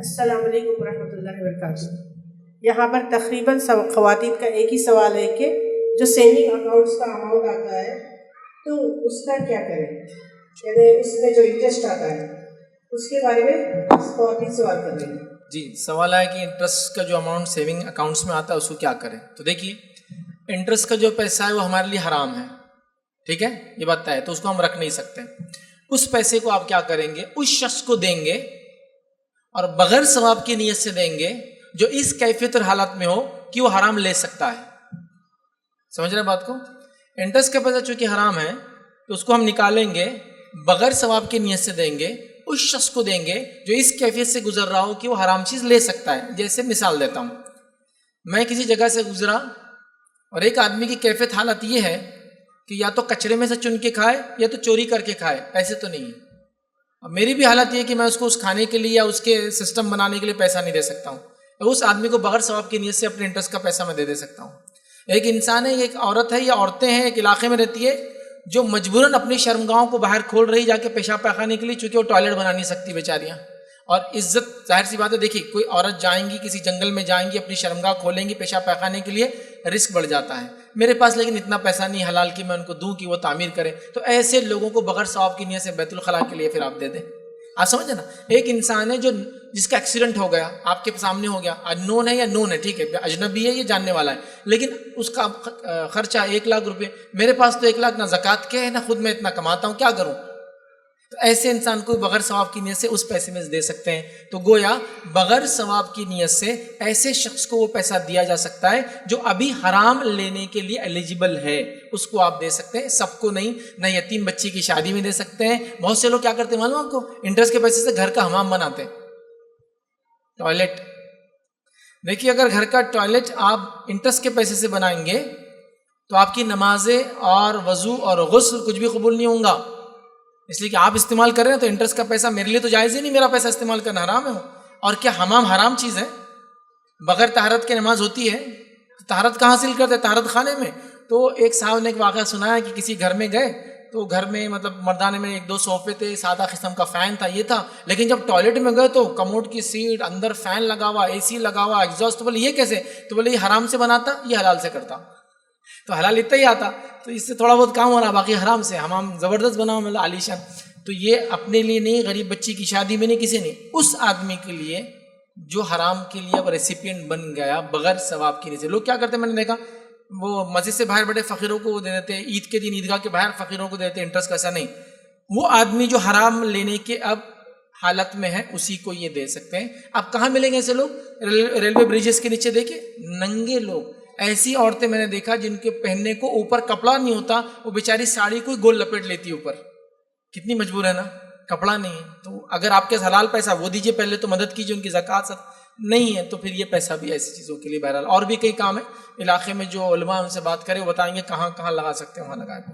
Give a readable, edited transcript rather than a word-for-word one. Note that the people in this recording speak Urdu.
السلام علیکم ورحمۃ اللہ وبرکاتہ۔ یہاں پر تقریباً خواتین کا ایک ہی سوال ہے کہ جو سیونگ اکاؤنٹس کا اماؤنٹ آتا ہے تو اس کا کیا کریں، یعنی اس میں جو انٹرسٹ آتا ہے اس کے بارے میں خواتین سوال کر رہی ہیں۔ جی، سوال ہے کہ انٹرسٹ کا جو اماؤنٹ سیونگ اکاؤنٹس میں آتا ہے اس کو کیا کریں۔ تو دیکھیے، انٹرسٹ کا جو پیسہ ہے وہ ہمارے لیے حرام ہے، ٹھیک ہے، یہ بات طے ہے، تو اس کو ہم رکھ نہیں سکتے۔ اس پیسے کو آپ کیا کریں گے، اس شخص کو دیں گے اور بغیر ثواب کی نیت سے دیں گے جو اس کیفیت اور حالت میں ہو کہ وہ حرام لے سکتا ہے۔ سمجھ رہے بات کو؟ انٹرسٹ کا پیسہ چونکہ حرام ہے تو اس کو ہم نکالیں گے، بغیر ثواب کی نیت سے دیں گے، اس شخص کو دیں گے جو اس کیفیت سے گزر رہا ہو کہ وہ حرام چیز لے سکتا ہے۔ جیسے مثال دیتا ہوں، میں کسی جگہ سے گزرا اور ایک آدمی کی کیفیت حالت یہ ہے کہ یا تو کچرے میں سے چن کے کھائے یا تو چوری کر کے کھائے، ایسے تو نہیں ہے۔ اب میری بھی حالت یہ ہے کہ میں اس کو اس کھانے کے لیے یا اس کے سسٹم بنانے کے لیے پیسہ نہیں دے سکتا ہوں، اور اس آدمی کو بغیر ثواب کی نیت سے اپنے انٹرسٹ کا پیسہ میں دے سکتا ہوں۔ ایک انسان ہے، ایک عورت ہے یا عورتیں ہیں، ایک علاقے میں رہتی ہے جو مجبوراً اپنی شرمگاہوں کو باہر کھول رہی جا کے پیشاب پاخانے کے لیے، چونکہ وہ ٹوائلٹ بنا نہیں سکتی بیچاریاں، اور عزت ظاہر سی بات ہے، دیکھیے کوئی عورت جائیں گی کسی جنگل میں جائیں گی، اپنی شرمگاہ کھولیں گی پیشاب پاخانے کے لیے، رسک بڑھ جاتا ہے۔ میرے پاس لیکن اتنا پیسہ نہیں حلال کہ میں ان کو دوں کہ وہ تعمیر کریں، تو ایسے لوگوں کو بغیر ثواب کی نیت سے بیت الخلاء کے لیے پھر آپ دے دیں۔ آپ سمجھے نا، ایک انسان ہے جس کا ایکسیڈنٹ ہو گیا، آپ کے سامنے ہو گیا، نون ہے یا نون ہے، ٹھیک ہے، اجنبی ہے یا جاننے والا ہے، لیکن اس کا خرچہ 1,00,000 روپے، میرے پاس تو 1,00,000 نہ زکوٰۃ کے ہے نہ خود میں اتنا کماتا ہوں، کیا کروں؟ تو ایسے انسان کو بغیر ثواب کی نیت سے اس پیسے میں دے سکتے ہیں۔ تو گویا بغیر ثواب کی نیت سے ایسے شخص کو وہ پیسہ دیا جا سکتا ہے جو ابھی حرام لینے کے لیے ایلیجیبل ہے، اس کو آپ دے سکتے ہیں، سب کو نہیں۔ نہ یتیم بچی کی شادی میں دے سکتے ہیں۔ بہت سے لوگ کیا کرتے ہیں معلوم آپ کو، انٹرسٹ کے پیسے سے گھر کا حمام بناتے ہیں، ٹوائلٹ۔ دیکھیے، اگر گھر کا ٹوائلٹ آپ انٹرسٹ کے پیسے سے بنائیں گے تو آپ کی نمازیں اور وضو اور غسل کچھ بھی قبول نہیں ہوں گا، اس لیے کہ آپ استعمال کر رہے ہیں تو انٹرسٹ کا پیسہ میرے لیے تو جائز ہی نہیں، میرا پیسہ استعمال کرنا حرام ہے۔ اور کیا حمام حرام چیز ہے؟ بغیر طہارت کے نماز ہوتی ہے؟ طہارت کہاں حاصل کرتے ہیں؟ طہارت خانے میں۔ تو ایک صاحب نے ایک واقعہ سنایا کہ کسی گھر میں گئے تو گھر میں مطلب مردانے میں 1-2 صوفے تھے، سادہ قسم کا فین تھا، یہ تھا، لیکن جب ٹوائلٹ میں گئے تو کموڈ کی سیٹ، اندر فین لگا ہوا، اے سی لگا ہوا، ایگزاسٹ۔ تو بولے یہ کیسے؟ تو بولے یہ حرام سے بناتا، یہ حلال سے کرتا۔ تو حلال اتنا ہی آتا تو اس سے تھوڑا بہت کام ہو رہا، باقی حرام سے۔ حمام زبردست بنا ہوا، مطلب عالیشان۔ تو یہ اپنے لیے نہیں، غریب بچی کی شادی میں نہیں، کسی نہیں، اس آدمی کے لیے جو حرام کے لیے اب ریسیپینٹ بن گیا بغیر ثواب کی نیت سے۔ لوگ کیا کرتے ہیں، میں نے دیکھا، وہ مسجد سے باہر بڑے فقیروں کو دے دیتے ہیں، عید کے دن عیدگاہ کے باہر فقیروں کو دیتے ہیں انٹرسٹ کا، ایسا نہیں۔ وہ آدمی جو حرام لینے کے اب حالت میں ہے اسی کو یہ دے سکتے ہیں۔ اب کہاں ملیں گے ایسے لوگ؟ ریلوے بریجز کے نیچے دیکھیں ننگے لوگ، ایسی عورتیں میں نے دیکھا جن کے پہننے کو اوپر کپڑا نہیں ہوتا، وہ بیچاری ساڑی کو گول لپیٹ لیتی اوپر، کتنی مجبور ہے نا، کپڑا نہیں ہے۔ تو اگر آپ کے حلال پیسہ وہ دیجئے پہلے، تو مدد کیجئے، ان کی زکوٰۃ سب نہیں ہے تو پھر یہ پیسہ بھی ایسی چیزوں کے لیے بہرحال۔ اور بھی کئی کام ہے علاقے میں، جو علماء ان سے بات کرے وہ بتائیں گے کہاں کہاں لگا سکتے ہیں، وہاں لگائیں۔